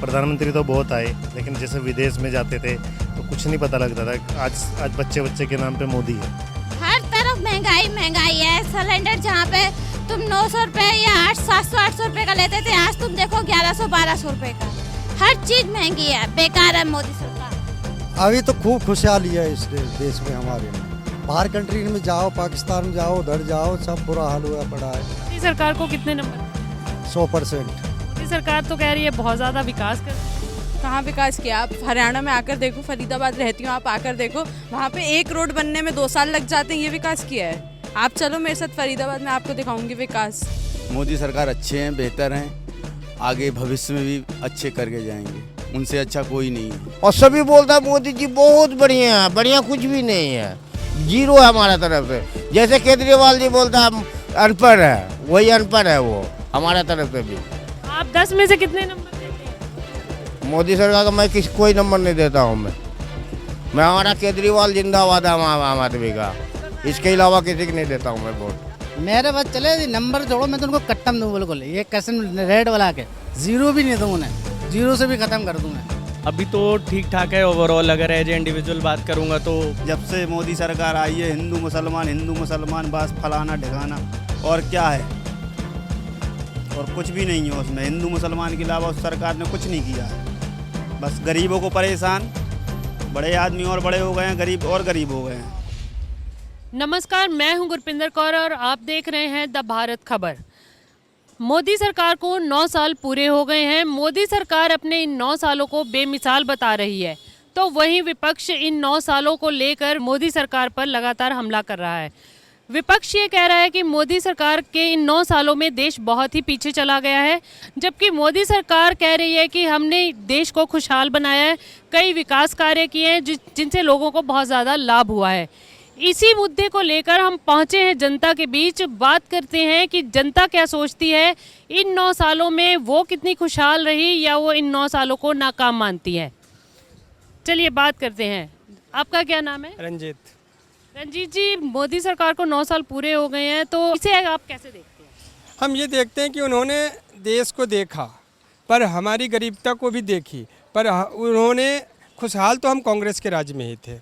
प्रधानमंत्री तो बहुत आए, लेकिन जैसे विदेश में जाते थे तो कुछ नहीं पता लगता था। आज बच्चे के नाम पे मोदी है। हर तरफ महंगाई है। सिलेंडर जहाँ पे तुम 900 रुपए या 700-800 रुपए का लेते थे, आज तुम देखो 1100-1200 रुपए का। हर चीज महंगी है, बेकार है मोदी सरकार। अभी तो खूब खुशहाली है इस देश में हमारे में। बाहर कंट्री में जाओ, पाकिस्तान में जाओ, उधर जाओ, सब बुरा हाल हुआ पड़ा है। मोदी सरकार को कितने नंबर? 100%। मोदी सरकार तो कह रही है बहुत ज़्यादा विकास कर। कहाँ विकास किया? आप हरियाणा में आकर देखो, फरीदाबाद रहती हूँ, आप आकर देखो, वहाँ पे एक रोड बनने में 2 साल लग जाते हैं। ये विकास किया है? आप चलो मेरे साथ फरीदाबाद में, आपको दिखाऊंगी विकास। मोदी सरकार अच्छे हैं, बेहतर हैं, आगे भविष्य में भी अच्छे करके जाएंगे, उनसे अच्छा कोई नहीं है। और सभी बोलता है मोदी जी बहुत बढ़िया है, बढ़िया कुछ भी नहीं है, जीरो है हमारा तरफ से। जैसे केजरीवाल जी बोलता है अनपढ़ है, वही अनपढ़ है वो हमारा तरफ से भी। आप 10 में से कितने नंबर देते हैं? मोदी सरकार का मैं कोई नंबर नहीं देता हूँ। मैं हमारा केजरीवाल जिंदाबाद है आम आदमी का, इसके अलावा किसी को नहीं देता हूँ मैं वोट। मेरे बस चले नंबर जोड़ो, मैं तो उनको कट्टम दूँ बिल्कुल। ये कैसे रेड वाला के जीरो भी नहीं दूँ उन्हें, जीरो से भी ख़त्म कर दूँ मैं। अभी तो ठीक ठाक है ओवरऑल। अगर एज इंडिविजुअल बात करूँगा तो जब से मोदी सरकार आई है हिंदू मुसलमान बस फलाना ढिकाना, और क्या है? और कुछ भी नहीं है उसमें। हिंदू मुसलमान के अलावा उस सरकार ने कुछ नहीं किया है। बस गरीबों को परेशान, बड़े आदमी और बड़े हो गए हैं, गरीब और गरीब हो गए हैं। नमस्कार, मैं हूं गुरपिंदर कौर और आप देख रहे हैं द भारत खबर। मोदी सरकार को 9 साल पूरे हो गए हैं। मोदी सरकार अपने इन 9 सालों को बेमिसाल बता रही है, तो वहीं विपक्ष इन 9 सालों को लेकर मोदी सरकार पर लगातार हमला कर रहा है। विपक्ष ये कह रहा है कि मोदी सरकार के इन 9 सालों में देश बहुत ही पीछे चला गया है, जबकि मोदी सरकार कह रही है कि हमने देश को खुशहाल बनाया है, कई विकास कार्य किए हैं जिनसे लोगों को बहुत ज़्यादा लाभ हुआ है। इसी मुद्दे को लेकर हम पहुंचे हैं जनता के बीच। बात करते हैं कि जनता क्या सोचती है, इन 9 सालों में वो कितनी खुशहाल रही या वो इन 9 सालों को नाकाम मानती है। चलिए बात करते हैं। आपका क्या नाम है? रंजीत जी, मोदी सरकार को 9 साल पूरे हो गए हैं, तो इसे आप कैसे देखते हैं? हम ये देखते हैं कि उन्होंने देश को देखा, पर हमारी गरीबता को भी देखी, पर उन्होंने खुशहाल तो हम कांग्रेस के राज में ही थे।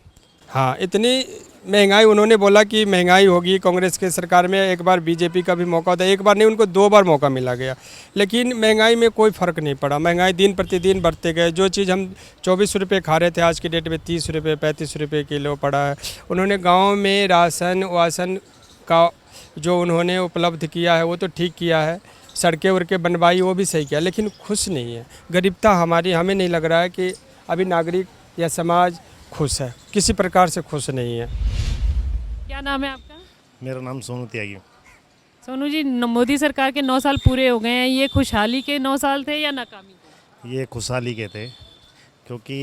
हाँ, इतनी महंगाई, उन्होंने बोला कि महंगाई होगी कांग्रेस के सरकार में, एक बार बीजेपी का भी मौका था, एक बार नहीं उनको 2 बार मौका मिला गया, लेकिन महंगाई में कोई फ़र्क नहीं पड़ा। महंगाई दिन प्रतिदिन बढ़ते गए। जो चीज़ हम 24 रुपये खा रहे थे, आज की डेट में 30 रुपये 35 रुपये किलो पड़ा है। उन्होंने गाँव में राशन का जो उन्होंने उपलब्ध किया है वो तो ठीक किया है, सड़कें वड़कें बनवाई वो भी सही किया, लेकिन खुश नहीं है। गरीबता हमारी, हमें नहीं लग रहा है कि अभी नागरिक या समाज खुश है, किसी प्रकार से खुश नहीं है। क्या नाम है आपका? मेरा नाम सोनू त्यागी। सोनू जी, मोदी सरकार के 9 साल पूरे हो गए हैं, ये खुशहाली के 9 साल थे या नाकामी थे? ये खुशहाली के थे, क्योंकि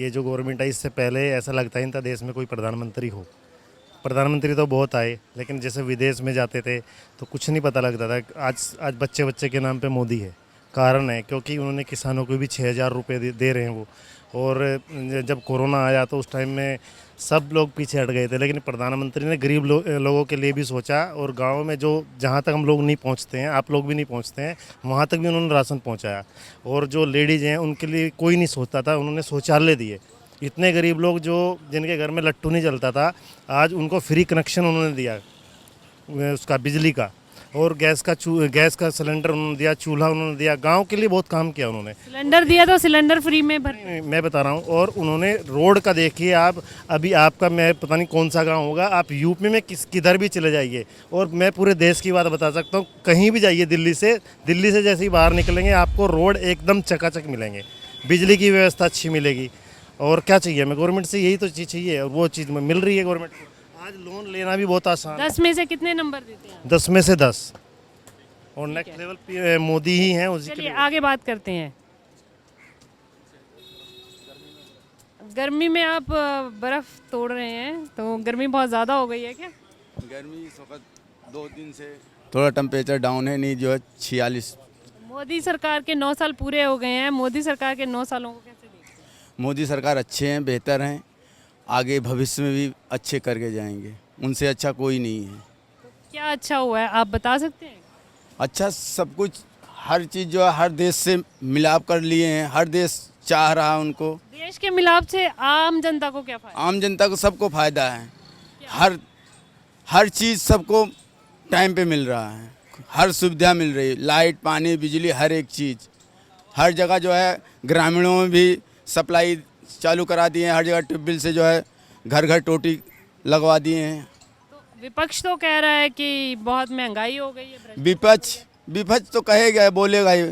ये जो गवर्नमेंट आई इससे पहले ऐसा लगता ही नहीं था देश में कोई प्रधानमंत्री हो। प्रधानमंत्री तो बहुत आए, लेकिन जैसे विदेश में जाते थे तो कुछ नहीं पता लगता था। आज बच्चे के नाम पे मोदी है। कारण है क्योंकि उन्होंने किसानों को भी 6,000 रुपये दे रहे हैं वो। और जब कोरोना आया तो उस टाइम में सब लोग पीछे हट गए थे, लेकिन प्रधानमंत्री ने गरीब लोगों के लिए भी सोचा, और गांव में जो जहां तक हम लोग नहीं पहुंचते हैं, आप लोग भी नहीं पहुंचते हैं, वहां तक भी उन्होंने राशन पहुंचाया। और जो लेडीज़ हैं उनके लिए कोई नहीं सोचता था, उन्होंने शौचालय दिए। इतने गरीब लोग जो जिनके घर में लट्टू नहीं चलता था, आज उनको फ्री कनेक्शन उन्होंने दिया उसका, बिजली का, और गैस का सिलेंडर उन्होंने दिया, चूल्हा उन्होंने दिया। गांव के लिए बहुत काम किया उन्होंने। सिलेंडर दिया तो सिलेंडर फ्री में भर, मैं बता रहा हूं। और उन्होंने रोड का देखिए आप, अभी आपका मैं पता नहीं कौन सा गांव होगा, आप यूपी में किधर भी चले जाइए, और मैं पूरे देश की बात बता सकता हूं, कहीं भी जाइए दिल्ली से जैसे ही बाहर निकलेंगे आपको रोड एकदम चकाचक मिलेंगे, बिजली की व्यवस्था अच्छी मिलेगी। और क्या चाहिए हमें गवर्नमेंट से? यही तो चीज़ चाहिए, और वो चीज़ मिल रही है गवर्नमेंट को। आज लोन लेना भी बहुत आसान है। 10 में से कितने नंबर देते हैं? 10 में से 10। और नेक्स्ट लेवल पे मोदी ही हैं। चलिए आगे बात करते हैं। गर्मी में आप बर्फ़ तोड़ रहे हैं, तो गर्मी बहुत ज़्यादा हो गई है क्या? गर्मी इस वक्त 2 दिन से थोड़ा टेम्परेचर डाउन है, नहीं जो है 46। मोदी सरकार के 9 साल पूरे हो गए हैं, मोदी सरकार के 9 सालों को कैसे देखते हैं? मोदी सरकार अच्छे हैं, बेहतर हैं, आगे भविष्य में भी अच्छे करके जाएंगे, उनसे अच्छा कोई नहीं है। क्या अच्छा हुआ है आप बता सकते हैं? अच्छा सब कुछ हर चीज़ जो है हर देश से मिलाप कर लिए हैं, हर देश चाह रहा है उनको। देश के मिलाप से आम जनता को क्या फायदा? आम जनता को सबको फ़ायदा है, हर चीज़ सबको टाइम पे मिल रहा है, हर सुविधा मिल रही है, लाइट पानी बिजली हर एक चीज़। हर जगह जो है ग्रामीणों में भी सप्लाई चालू करा दिए हैं, हर जगह ट्यूबवेल से जो है घर घर टोटी लगवा दिए हैं। तो विपक्ष तो कह रहा है कि बहुत महंगाई हो गई है। विपक्ष तो कहेगा बोलेगा ही,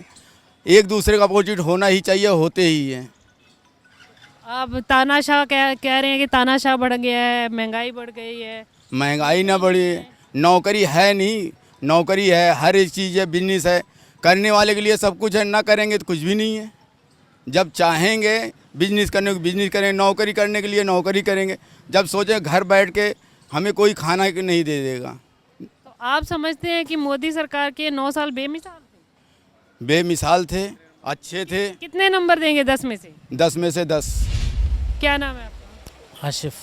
एक दूसरे का अपोजिट होना ही चाहिए, होते ही है। अब तानाशाह कह रहे हैं कि तानाशाह बढ़ गया है, महंगाई बढ़ गई है। महंगाई ना बढ़ी, नौकरी है नहीं, नौकरी है, हर एक चीज़ है, बिजनेस है, करने वाले के लिए सब कुछ है, ना करेंगे तो कुछ भी नहीं है। जब चाहेंगे बिजनेस करने को बिजनेस करेंगे, नौकरी करने के लिए नौकरी करेंगे, जब सोचे घर बैठ के हमें कोई खाना नहीं दे देगा। तो आप समझते हैं कि मोदी सरकार के 9 साल बेमिसाल थे? बेमिसाल थे, अच्छे थे। कितने नंबर देंगे 10 में से? 10 में से 10। क्या नाम है आपका? आसिफ।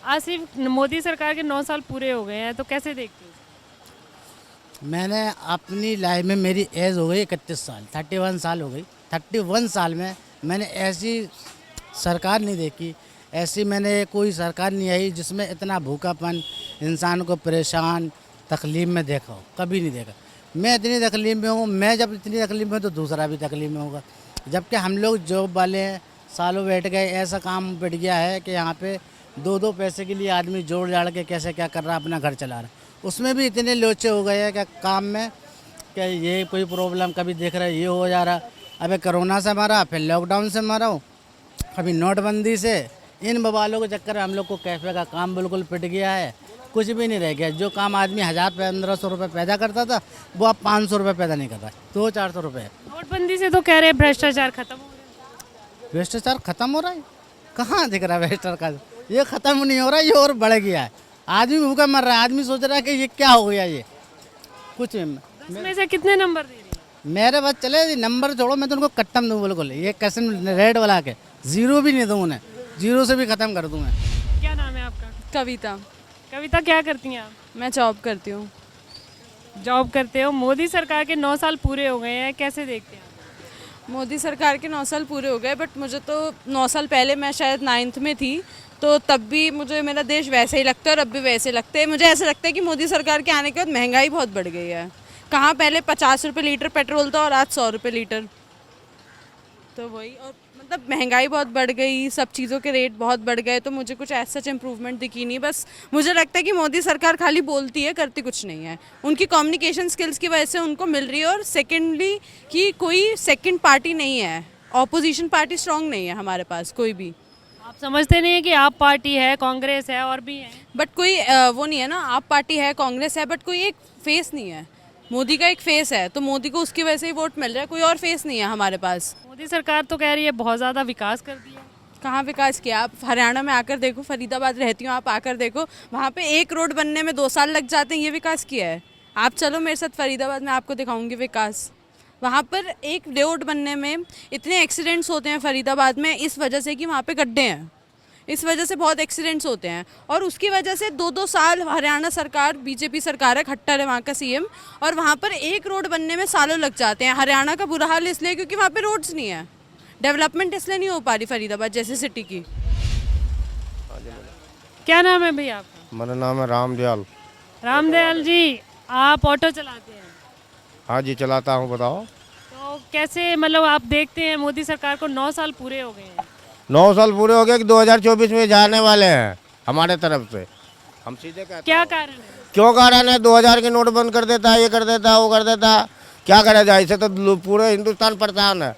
आसिफ, मोदी सरकार के 9 साल पूरे हो गए हैं, तो कैसे देखते हैं? मैंने अपनी लाइफ में, मेरी एज हो गई 31 साल, 31 साल हो गई। 31 साल में मैंने ऐसी सरकार नहीं देखी, ऐसी मैंने कोई सरकार नहीं आई जिसमें इतना भूखापन, इंसान को परेशान तकलीफ़ में देखा हो, कभी नहीं देखा। मैं इतनी तकलीफ़ में हूँ, मैं जब इतनी तकलीफ़ में तो दूसरा भी तकलीफ़ में होगा। जबकि हम लोग जॉब वाले हैं, सालों बैठ गए, ऐसा काम बैठ गया है कि यहाँ पे 2-2 पैसे के लिए आदमी जोड़ जाड़ के कैसे क्या कर रहा है, अपना घर चला रहा है। उसमें भी इतने लोचे हो गए हैं कि काम में कि ये कोई प्रॉब्लम कभी देख रहा है, ये हो जा रहा। अबे कोरोना से मरा, फिर लॉकडाउन से मरा हूँ, अभी नोटबंदी से, इन बवालों के चक्कर में हम लोग को कैफे का काम बिल्कुल पिट गया है, कुछ भी नहीं रह गया। जो काम आदमी 1000-1500 रुपये पैदा करता था, वो अब 500 रुपये पैदा नहीं कर रहा है, 200-400 रुपये। नोटबंदी से तो कह रहे हैं भ्रष्टाचार खत्म हो रहा है। भ्रष्टाचार खत्म हो रहा है? कहाँ दिख रहा है भ्रष्टाचार? ये खत्म नहीं हो रहा, ये और बढ़ गया है। आदमी भूखा मर रहा है, आदमी सोच रहा है कि ये क्या हो गया, ये कुछ। 10 में से कितने नंबर दे रही है? मेरे पास चले नंबर छोड़ो, मैं तो उनको कट्टम दूँ बिल्कुल, ये कैसे रेड वाला के 0 भी नहीं दूँ उन्हें, 0 से भी ख़त्म कर दूँ मैं। क्या नाम है आपका? कविता। कविता, क्या करती हैं आप? मैं जॉब करती हूँ। जॉब करते हो। मोदी सरकार के 9 साल पूरे हो गए हैं, कैसे देखते हैं आप? मोदी सरकार के 9 साल पूरे हो गए, बट मुझे तो 9 साल पहले, मैं शायद 9th में थी, तो तब भी मुझे मेरा देश वैसे ही लगता है और अब भी वैसे लगता है। मुझे ऐसा लगता है कि मोदी सरकार के आने के बाद महंगाई बहुत बढ़ गई है। कहाँ पहले 50 रुपये लीटर पेट्रोल था और आज 100 रुपये लीटर, तो वही। और मतलब महंगाई बहुत बढ़ गई, सब चीज़ों के रेट बहुत बढ़ गए, तो मुझे कुछ ऐसा सच इम्प्रूवमेंट दिखी नहीं। बस मुझे लगता है कि मोदी सरकार खाली बोलती है, करती कुछ नहीं है। उनकी कम्युनिकेशन स्किल्स की वजह से उनको मिल रही है, और सेकेंडली कि कोई सेकेंड पार्टी नहीं है, ऑपोजिशन पार्टी स्ट्रांग नहीं है हमारे पास कोई भी। आप समझते नहीं है कि आप पार्टी है, कांग्रेस है और भी है, बट कोई वो नहीं है ना, आप पार्टी है, कांग्रेस है, बट कोई एक फेस नहीं है। मोदी का एक फेस है, तो मोदी को उसकी वजह से ही वोट मिल रहा है, कोई और फेस नहीं है हमारे पास। मोदी सरकार तो कह रही है बहुत ज़्यादा विकास कर दिया। कहाँ विकास किया? आप हरियाणा में आकर देखो, फरीदाबाद रहती हूँ, आप आकर देखो, वहाँ पे एक रोड बनने में 2 साल लग जाते हैं, ये विकास किया है? आप चलो मेरे साथ फरीदाबाद में, आपको दिखाऊंगी विकास। वहाँ पर एक रोड बनने में इतने एक्सीडेंट्स होते हैं फरीदाबाद में, इस वजह से कि वहाँ पे गड्ढे हैं, इस वजह से बहुत एक्सीडेंट्स होते हैं। और उसकी वजह से 2-2 साल हरियाणा सरकार, बीजेपी सरकार है, खट्टर है वहाँ का सीएम, और वहाँ पर एक रोड बनने में सालों लग जाते हैं। हरियाणा का बुरा हाल इसलिए क्योंकि वहाँ पे रोड्स नहीं है, डेवलपमेंट इसलिए नहीं हो पा रही फरीदाबाद जैसे सिटी की। क्या नाम है भैया आपका? मेरा नाम है रामदयाल। रामदयाल जी, आप ऑटो चलाते हैं? हाँ जी, चलाता हूँ। बताओ। तो कैसे, मतलब आप देखते हैं मोदी सरकार को 9 साल पूरे हो गए हैं, 9 साल पूरे हो गए कि 2024 में जाने वाले हैं हमारे तरफ से। हम सीधे कहते हैं, क्या कारण है? क्यों कारण है? 2000 के नोट बंद कर देता है, ये कर देता है, वो कर देता है, क्या करा जाए? इसे तो पूरे हिंदुस्तान परेशान है।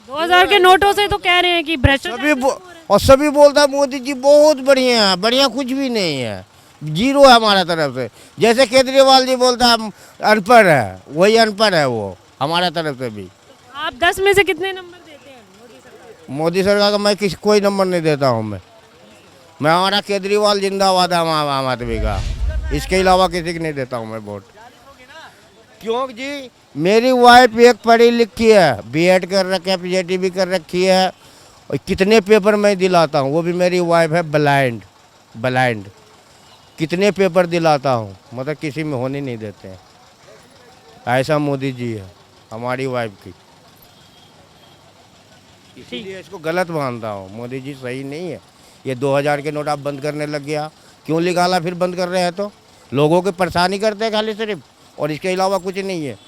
2000 के नोटों से तो कह रहे हैं कि भ्रष्टाचार, और सभी बोलता है मोदी जी बहुत बढ़िया है, बढ़िया कुछ भी नहीं है, 0 है हमारा तरफ से। जैसे केजरीवाल जी बोलता है अनपढ़ है, वही अनपढ़ है वो हमारा तरफ से भी। आप 10 में से कितने नंबर देते हैं मोदी सरकार? मोदी सरकार का मैं कोई नंबर नहीं देता हूँ। मैं हमारा केजरीवाल जिंदाबाद है आम आदमी का, इसके अलावा किसी को नहीं देता हूँ मैं वोट। क्यों जी? मेरी वाइफ एक पढ़ी लिखी है, बीएड कर रखी है, पीएचडी भी कर रखी है, और कितने पेपर मैं दिलाता हूँ। वो भी मेरी वाइफ है ब्लाइंड, कितने पेपर दिलाता हूँ, मतलब किसी में होने नहीं देते हैं। ऐसा मोदी जी है। हमारी वाइफ की। इसीलिए इसको गलत मानता हूँ, मोदी जी सही नहीं है। ये 2000 के नोट आप बंद करने लग गया, क्यों निकाला फिर बंद कर रहे हैं? तो लोगों की परेशानी करते हैं खाली सिर्फ, और इसके अलावा कुछ नहीं है।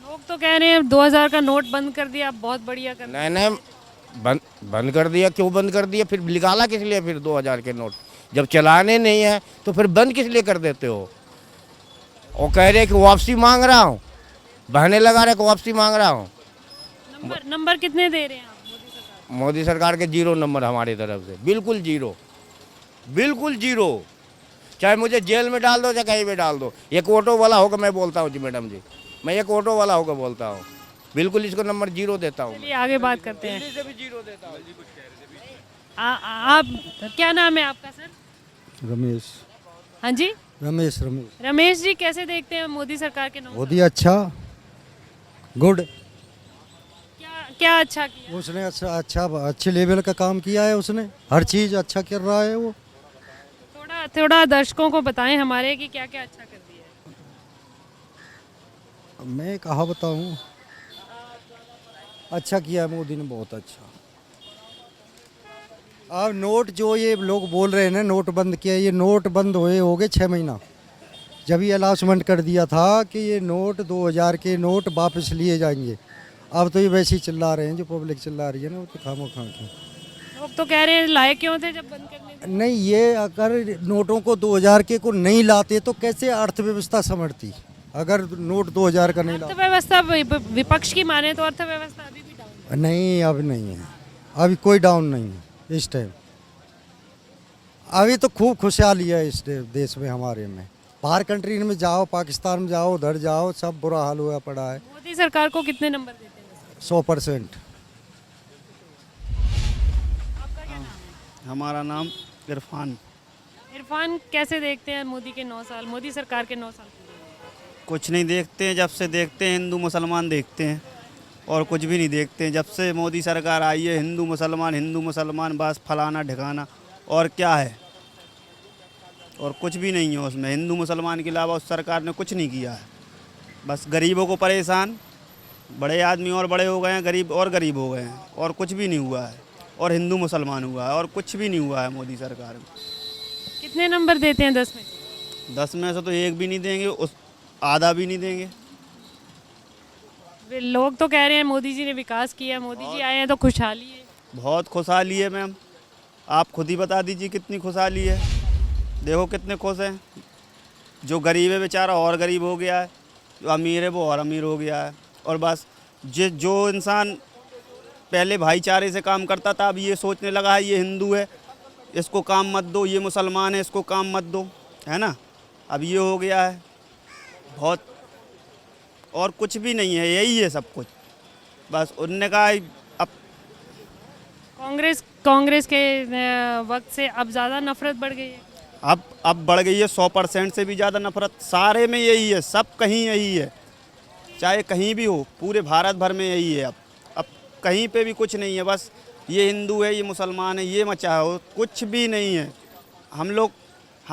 लोग तो कह रहे हैं 2000 का नोट बंद कर दिया, बहुत बढ़िया कर दिया। नहीं बंद कर दिया, क्यों बंद कर दिया? फिर निकाला किस लिए फिर 2000 के नोट? जब चलाने नहीं है तो फिर बंद किस लिए कर देते हो? और कह रहे कि वापसी मांग रहा हूँ, बहाने लगा रहे कि वापसी मांग रहा हूँ। नंबर कितने दे रहे हैं आप मोदी सरकार के 0 नंबर हमारी तरफ से, बिल्कुल 0, बिल्कुल 0। चाहे मुझे जेल में डाल दो, चाहे कहीं भी डाल दो। एक ऑटो वाला होकर मैं बोलता हूँ जी मैडम जी, मैं एक ऑटो वाला होकर बोलता हूँ, बिल्कुल इसको नंबर 0 देता हूँ। चलिए आगे बात करते हैं। दिल्ली से भी 0 देता हूँ। आप क्या नाम है आपका सर? रमेश। हाँ जी, रमेश रमेश जी, कैसे देखते हैं मोदी सरकार के 9 मोदी अच्छा, गुड। क्या अच्छा किया? उसने अच्छे लेवल का काम किया है, उसने हर चीज़ अच्छा कर रहा है वो। थोड़ा दर्शकों को बताएं हमारे कि क्या क्या अच्छा कर दिया है। अब मैं कहाँ बताऊँ, अच्छा किया है मोदी ने, बहुत अच्छा। अब नोट जो ये लोग बोल रहे हैं ना, नोट बंद किया, ये नोट बंद हो गए 6 महीना। जब ये अनाउंसमेंट कर दिया था कि ये नोट 2000 के नोट वापस लिए जाएंगे, अब तो ये वैसे ही चिल्ला रहे हैं, जो पब्लिक चिल्ला रही है ना, वो तो खामोखा के। लोग तो कह रहे हैं लाए क्यों थे जब बंद करने थे? नहीं, ये अगर नोटों को 2000 के को नहीं लाते तो कैसे अर्थव्यवस्था संभलती? अगर नोट 2000 का नहीं लाते, अर्थव्यवस्था विपक्ष की माने तो अर्थव्यवस्था अभी भी डाउन नहीं, अब नहीं है, अभी कोई डाउन नहीं है इस टाइम। अभी तो खूब खुशहाली है इस देश में, हमारे में। बाहर कंट्री में जाओ, पाकिस्तान में जाओ, उधर जाओ, सब बुरा हाल हुआ पड़ा है। मोदी सरकार को कितने नंबर देते हैं? 100%। आपका क्या नाम है? हमारा नाम इरफान। इरफान, कैसे देखते हैं मोदी के 9 साल, मोदी सरकार के 9 साल? कुछ नहीं देखते हैं, जब से देखते हैं हिंदू मुसलमान देखते हैं, और कुछ भी नहीं देखते हैं। जब से मोदी सरकार आई है हिंदू मुसलमान बस फलाना ढिकाना, और क्या है? और कुछ भी नहीं है उसमें। हिंदू मुसलमान के अलावा उस सरकार ने कुछ नहीं किया है। बस गरीबों को परेशान, बड़े आदमी और बड़े हो गए हैं, गरीब और गरीब हो गए हैं, और कुछ भी नहीं हुआ है। और हिंदू मुसलमान हुआ है, और कुछ भी नहीं हुआ है मोदी सरकार में। कितने नंबर देते हैं 10 में? 10 में से तो 1 भी नहीं देंगे, उस आधा भी नहीं देंगे। लोग तो कह रहे हैं मोदी जी ने विकास किया, मोदी जी आए हैं तो खुशहाली है। बहुत खुशहाली है मैम, आप खुद ही बता दीजिए कितनी खुशहाली है। देखो कितने खुश हैं। जो गरीब है बेचारा और गरीब हो गया है, जो अमीर है वो और अमीर हो गया है। और बस जो इंसान पहले भाईचारे से काम करता था, अब ये सोचने लगा है ये हिंदू है इसको काम मत दो, ये मुसलमान है इसको काम मत दो, है ना। अब ये हो गया है बहुत, और कुछ भी नहीं है, यही है सब कुछ। बस उनने कहा अब कांग्रेस के वक्त से अब ज़्यादा नफरत बढ़ गई है। अब बढ़ गई है, 100% से भी ज़्यादा नफरत। सारे में यही है, सब कहीं यही है, चाहे कहीं भी हो, पूरे भारत भर में यही है। अब कहीं पे भी कुछ नहीं है, बस ये हिंदू है, ये मुसलमान है, ये मचा हो, कुछ भी नहीं है। हम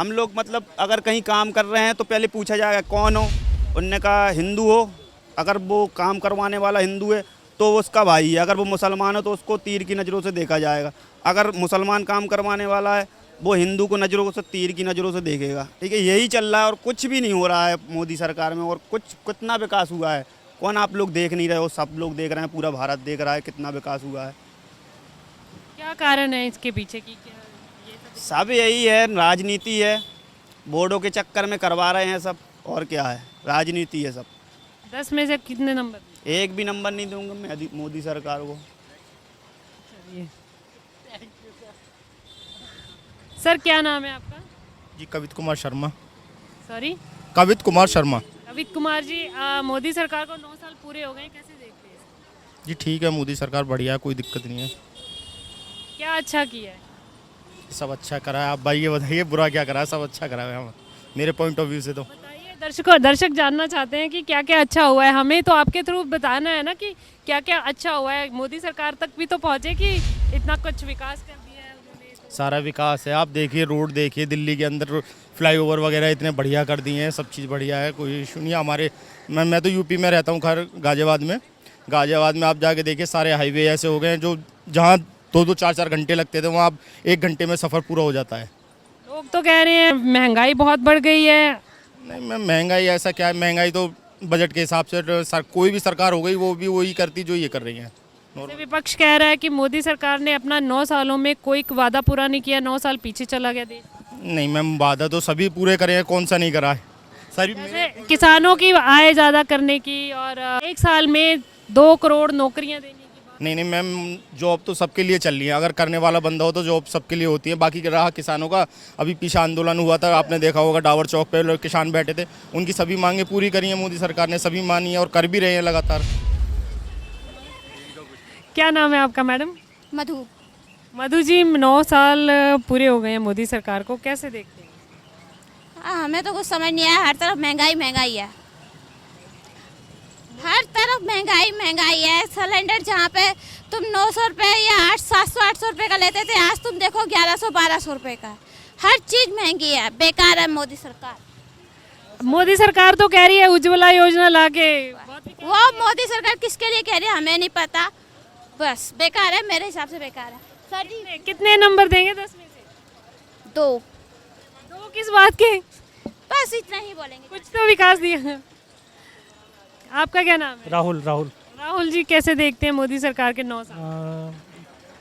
लोग मतलब अगर कहीं काम कर रहे हैं तो पहले पूछा जाएगा कौन हो, उनने कहा हिंदू हो। अगर वो काम करवाने वाला हिंदू है तो वो उसका भाई है, अगर वो मुसलमान हो तो उसको तीर की नज़रों से देखा जाएगा। अगर मुसलमान काम करवाने वाला है वो हिंदू को नज़रों से तीर की नज़रों से देखेगा। ठीक है, यही चल रहा है, और कुछ भी नहीं हो रहा है मोदी सरकार में। और कितना विकास हुआ है, कौन आप लोग देख नहीं रहे हो? सब लोग देख रहे हैं, पूरा भारत देख रहा है कितना विकास हुआ है। क्या कारण है इसके पीछे की? सब यही है, राजनीति है, बोर्डों के चक्कर में करवा रहे हैं सब, और क्या है, राजनीति है सब। 10 में से कितने नंबर? 1 भी नंबर नहीं दूंगा मैं मोदी सरकार को। सर क्या नाम है आपका? जी कवित कुमार शर्मा। सॉरी, कवित कुमार शर्मा। कवित कुमार जी, मोदी सरकार को 9 साल पूरे हो गए, कैसे देखते हैं? जी ठीक है, मोदी सरकार बढ़िया है, कोई दिक्कत नहीं है। क्या अच्छा किया है? सब अच्छा करा है। आप भाई ये बताइए बुरा क्या करा है? सब अच्छा करा है मेरे पॉइंट ऑफ व्यू से। तो बताइए, दर्शक जानना चाहते हैं कि क्या क्या अच्छा हुआ है। हमें तो आपके थ्रू बताना है ना कि क्या क्या अच्छा हुआ है। मोदी सरकार तक भी तो पहुँचे कि इतना कुछ विकास कर दिया है उन्होंने। सारा विकास है। आप देखिए रोड देखिए, दिल्ली के अंदर फ्लाईओवर वगैरह इतने बढ़िया कर दिए हैं, सब चीज़ बढ़िया है, कोई इशू नहीं है। हमारे मैं तो यूपी में रहता हूँ, खैर गाज़ियाबाद में आप जाके देखिए सारे हाईवे ऐसे हो गए हैं जो जहाँ 2-2 4-4 घंटे लगते थे वहाँ अब 1 घंटे में सफ़र पूरा हो जाता है। लोग तो कह रहे हैं महंगाई बहुत बढ़ गई है। नहीं मैम, महंगाई ऐसा क्या है, महंगाई तो बजट के हिसाब से कोई भी सरकार हो गई वो भी वही करती जो ये कर रही है। जैसे विपक्ष कह रहा है कि मोदी सरकार ने अपना 9 सालों में कोई वादा पूरा नहीं किया, 9 साल पीछे चला गया देश। नहीं मैम, वादा तो सभी पूरे करे हैं, कौन सा नहीं करा है सभी। जैसे किसानों की आय ज़्यादा करने की और 1 साल में 2 करोड़ नौकरियां देने की बात। नहीं मैम, जॉब तो सबके लिए चल रही है, अगर करने वाला बंदा हो तो जॉब सबके लिए होती है। बाकी रहा किसानों का, अभी पीछे आंदोलन हुआ था, आपने देखा होगा टावर चौक पे किसान बैठे थे, उनकी सभी मांगे पूरी करी हैं मोदी सरकार ने, सभी मानी है और कर भी रहे हैं लगातार। क्या नाम है आपका मैडम? मधु। मधु जी, 9 साल पूरे हो गए हैं मोदी सरकार को, कैसे देखते हैं? हमें तो कुछ समझ नहीं आया, हर तरफ महंगाई है, हर तरफ महंगाई है। सिलेंडर जहाँ पे तुम 900 रुपये या 700-800 रुपये का लेते थे, आज तुम देखो 1100-1200 रुपये का। हर चीज़ महंगी है, बेकार है मोदी सरकार। मोदी सरकार तो कह रही है उज्ज्वला योजना लाके, वो मोदी सरकार किसके लिए कह रही है हमें नहीं पता, बस बेकार है, मेरे हिसाब से बेकार है। सर जी कितने नंबर देंगे 10 में से? 2। किस बात के? बस इतना ही बोलेंगे, कुछ तो विकास दिया। आपका क्या नाम है? राहुल जी, कैसे देखते हैं मोदी सरकार के 9 साल?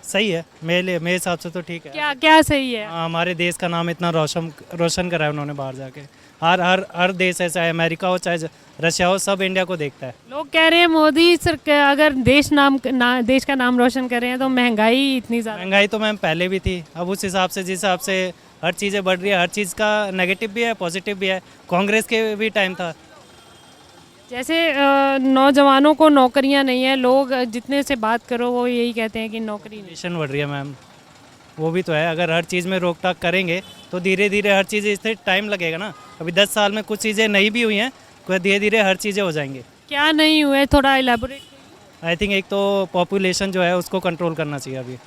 सही है, मेरे हिसाब से तो ठीक है। क्या सही है? हमारे देश का नाम इतना रोशन करा है उन्होंने बाहर जाके। हर देश है, चाहे अमेरिका हो चाहे रशिया हो, सब इंडिया को देखता है। लोग कह रहे हैं मोदी सरकार अगर देश का नाम रोशन कर रहे हैं तो महंगाई इतनी ज़्यादा। महंगाई तो मैम पहले भी थी, अब उस हिसाब से जिस हिसाब से हर चीज़ें बढ़ रही है, हर चीज़ का नेगेटिव भी है पॉजिटिव भी है। कांग्रेस के भी टाइम था। जैसे नौजवानों को नौकरियां नहीं है, लोग जितने से बात करो वो यही कहते हैं कि नौकरी नहीं। मिशन बढ़ रही है मैम, वो भी तो है। अगर हर चीज़ में रोक टाक करेंगे तो धीरे धीरे हर चीज़, इससे टाइम लगेगा ना। अभी 10 साल में कुछ चीज़ें नहीं भी हुई हैं, धीरे धीरे हर चीज़ें हो जाएंगी। क्या नहीं हुए, थोड़ा इलेबोरेट। आई थिंक एक तो पॉपुलेशन जो है उसको कंट्रोल करना चाहिए अभी,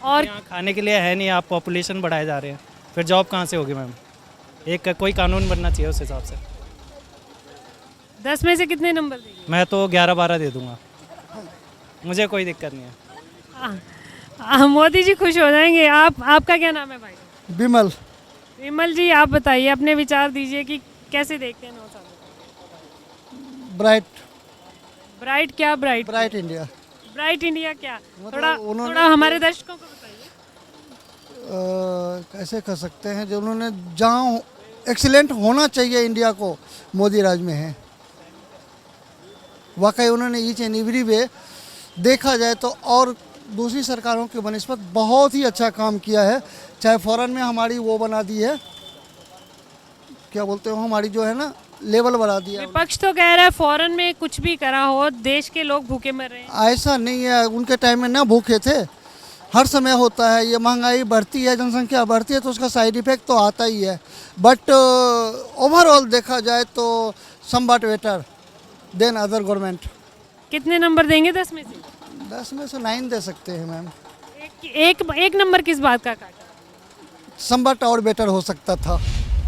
और यहाँ खाने के लिए है नहीं, आप पॉपुलेशन बढ़ाए जा रहे हैं, फिर जॉब कहाँ से होगी मैम? एक कोई कानून बनना चाहिए उस हिसाब से। 10 में से कितने नंबर देंगे? मैं तो 11-12 दे दूंगा, मुझे कोई दिक्कत नहीं है। मोदी जी खुश हो जाएंगे। आपका क्या नाम है भाई? विमल। विमल जी, आप बताइए, अपने विचार दीजिए कि कैसे देखते हैं 9 साल? ब्राइट क्या? Bright India. ब्राइट इंडिया क्या? मतलब थोड़ा हमारे दर्शकों को बताइए। कैसे कर सकते हैं, जो उन्होंने जहाँ एक्सीलेंट होना चाहिए इंडिया को, मोदी राज में है। वाकई उन्होंने ईच एंड एवरी वे देखा जाए तो और दूसरी सरकारों के बनिस्बत बहुत ही अच्छा काम किया है। चाहे फॉरेन में हमारी वो बना दी है, क्या बोलते हो, हमारी जो है ना लेवल बढ़ा दिया। विपक्ष तो कह रहा है फॉरेन में कुछ भी करा हो, देश के लोग भूखे मर रहे हैं। ऐसा नहीं है, उनके टाइम में ना भूखे थे, हर समय होता है। ये महंगाई बढ़ती है, जनसंख्या बढ़ती है तो उसका साइड इफेक्ट तो आता ही है। बट ओवरऑल देखा जाए तो somewhat better than other government. कितने नंबर देंगे 10 में से? 10 में से 9 दे सकते हैं मैम। एक नंबर किस बात का काटा? समवट और बेटर हो सकता था।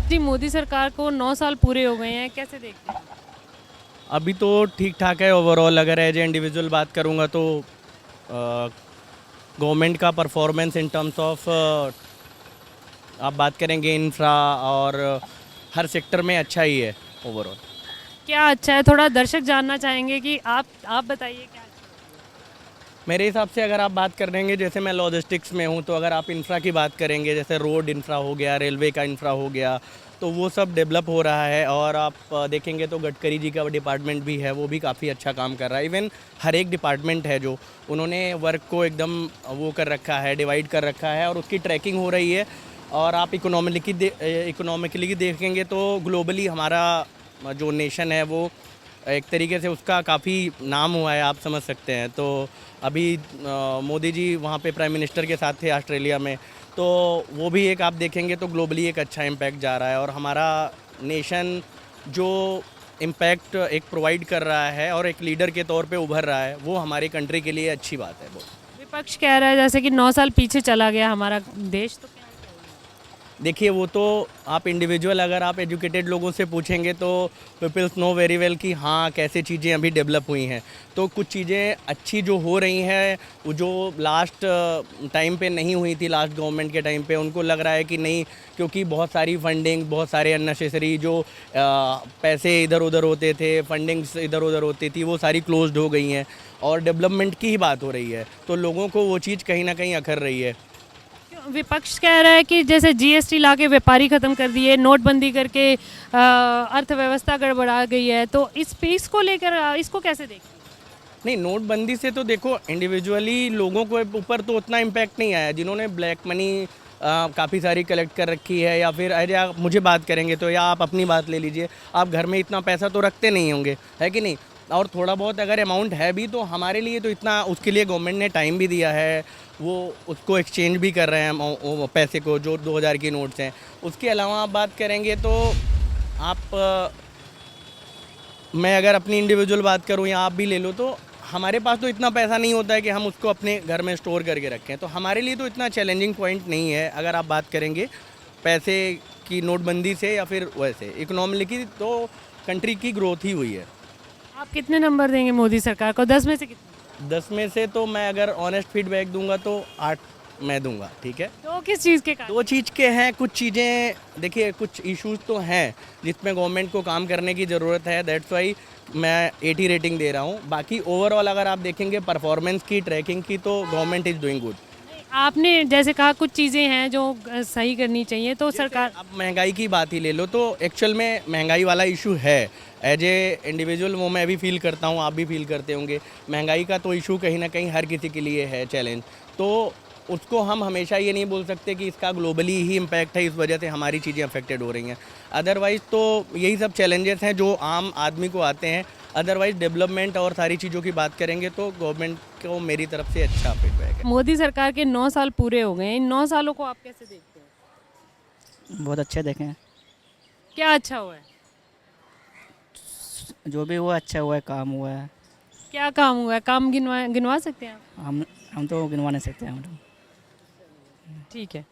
जी, मोदी सरकार को 9 साल पूरे हो गए हैं, कैसे देखते हैं? अभी तो ठीक ठाक है ओवरऑल। अगर एज ए इंडिविजुअल बात करूँगा तो गवर्नमेंट का परफॉर्मेंस इन टर्म्स ऑफ आप बात करेंगे इंफ्रा और हर सेक्टर में अच्छा ही है ओवरऑल। क्या अच्छा है, थोड़ा दर्शक जानना चाहेंगे कि आप बताइए क्या अच्छा है? मेरे हिसाब से अगर आप बात करेंगे, जैसे मैं लॉजिस्टिक्स में हूँ, तो अगर आप इंफ्रा की बात करेंगे, जैसे रोड इंफ्रा हो गया, रेलवे का इंफ्रा हो गया, तो वो सब डेवलप हो रहा है। और आप देखेंगे तो गडकरी जी का डिपार्टमेंट भी है, वो भी काफ़ी अच्छा काम कर रहा है। इवन हर एक डिपार्टमेंट है जो उन्होंने वर्क को एकदम वो कर रखा है, डिवाइड कर रखा है और उसकी ट्रैकिंग हो रही है। और आप इकोनॉमिकली देखेंगे तो ग्लोबली हमारा जो नेशन है वो एक तरीके से उसका काफ़ी नाम हुआ है, आप समझ सकते हैं। तो अभी मोदी जी वहाँ पे प्राइम मिनिस्टर के साथ थे ऑस्ट्रेलिया में, तो वो भी एक आप देखेंगे तो ग्लोबली एक अच्छा इम्पैक्ट जा रहा है। और हमारा नेशन जो इम्पैक्ट एक प्रोवाइड कर रहा है और एक लीडर के तौर पे उभर रहा है, वो हमारी कंट्री के लिए अच्छी बात है बहुत। विपक्ष कह रहा है जैसे कि 9 साल पीछे चला गया हमारा देश, तो क्या? देखिए वो तो आप इंडिविजुअल अगर आप एजुकेटेड लोगों से पूछेंगे तो पीपल्स नो वेरी वेल कि हाँ कैसे चीज़ें अभी डेवलप हुई हैं। तो कुछ चीज़ें अच्छी जो हो रही हैं वो जो लास्ट टाइम पे नहीं हुई थी, लास्ट गवर्नमेंट के टाइम पे उनको लग रहा है कि नहीं, क्योंकि बहुत सारी फंडिंग, बहुत सारे अननेसेसरी जो पैसे इधर उधर होते थे, फंडिंग्स इधर उधर होती थी, वो सारी क्लोज्ड हो गई हैं और डेवलपमेंट की ही बात हो रही है। तो लोगों को वो चीज़ कहीं ना कहीं अखर रही है। विपक्ष कह रहा है कि जैसे जीएसटी लाके व्यापारी खत्म कर दिए, नोटबंदी करके अर्थव्यवस्था गड़बड़ा गई है, तो इस पीस को लेकर इसको कैसे देखें? नहीं, नोटबंदी से तो देखो इंडिविजुअली लोगों को ऊपर तो उतना इम्पैक्ट नहीं आया। जिन्होंने ब्लैक मनी काफ़ी सारी कलेक्ट कर रखी है, या फिर अरे आप मुझे बात करेंगे तो, या आप अपनी बात ले लीजिए, आप घर में इतना पैसा तो रखते नहीं होंगे, है कि नहीं? और थोड़ा बहुत अगर अमाउंट है भी तो हमारे लिए तो इतना, उसके लिए गवर्नमेंट ने टाइम भी दिया है, वो उसको एक्सचेंज भी कर रहे हैं वो पैसे को, जो 2000 की नोट्स हैं। उसके अलावा आप बात करेंगे तो आप मैं अगर अपनी इंडिविजुअल बात करूं या आप भी ले लो, तो हमारे पास तो इतना पैसा नहीं होता है कि हम उसको अपने घर में स्टोर करके रखें। तो हमारे लिए तो इतना चैलेंजिंग पॉइंट नहीं है अगर आप बात करेंगे पैसे की नोटबंदी से या फिर वैसे इकोनॉमी की, तो कंट्री की ग्रोथ ही हुई है। आप कितने नंबर देंगे मोदी सरकार को? 10 में से कितने? 10 में से तो मैं अगर ऑनेस्ट फीडबैक दूंगा तो 8 मैं दूंगा, ठीक है? तो किस चीज़ के कारण? 2 चीज़ के हैं, कुछ चीज़ें देखिए, कुछ इश्यूज तो हैं जिसमें गवर्नमेंट को काम करने की ज़रूरत है, दैट्स वाई मैं 80 रेटिंग दे रहा हूँ। बाकी ओवरऑल अगर आप देखेंगे परफॉर्मेंस की, ट्रैकिंग की, तो गवर्नमेंट इज़ डूइंग गुड। आपने जैसे कहा कुछ चीज़ें हैं जो सही करनी चाहिए, तो सरकार अब महंगाई की बात ही ले लो, तो एक्चुअल में महंगाई वाला इशू है। एज ए इंडिविजुअल वो मैं भी फील करता हूँ, आप भी फील करते होंगे। महंगाई का तो इशू कहीं ना कहीं हर किसी के लिए है चैलेंज, तो उसको हम हमेशा ये नहीं बोल सकते कि इसका ग्लोबली ही इम्पैक्ट है, इस वजह से हमारी चीज़ें अफेक्टेड हो रही हैं। अदरवाइज़ तो यही सब चैलेंजेस हैं जो आम आदमी को आते हैं। अदरवाइज डेवलपमेंट और सारी चीज़ों की बात करेंगे तो गवर्नमेंट को मेरी तरफ से अच्छा फीडबैक है। मोदी सरकार के 9 साल पूरे हो गए हैं, इन 9 सालों को आप कैसे देखते हैं? बहुत अच्छे देखे हैं। क्या अच्छा हुआ है? जो भी हुआ अच्छा हुआ है, काम हुआ है। क्या काम हुआ है? काम गिनवा सकते हैं आप? हम तो गिनवा नहीं सकते हैं। ठीक है।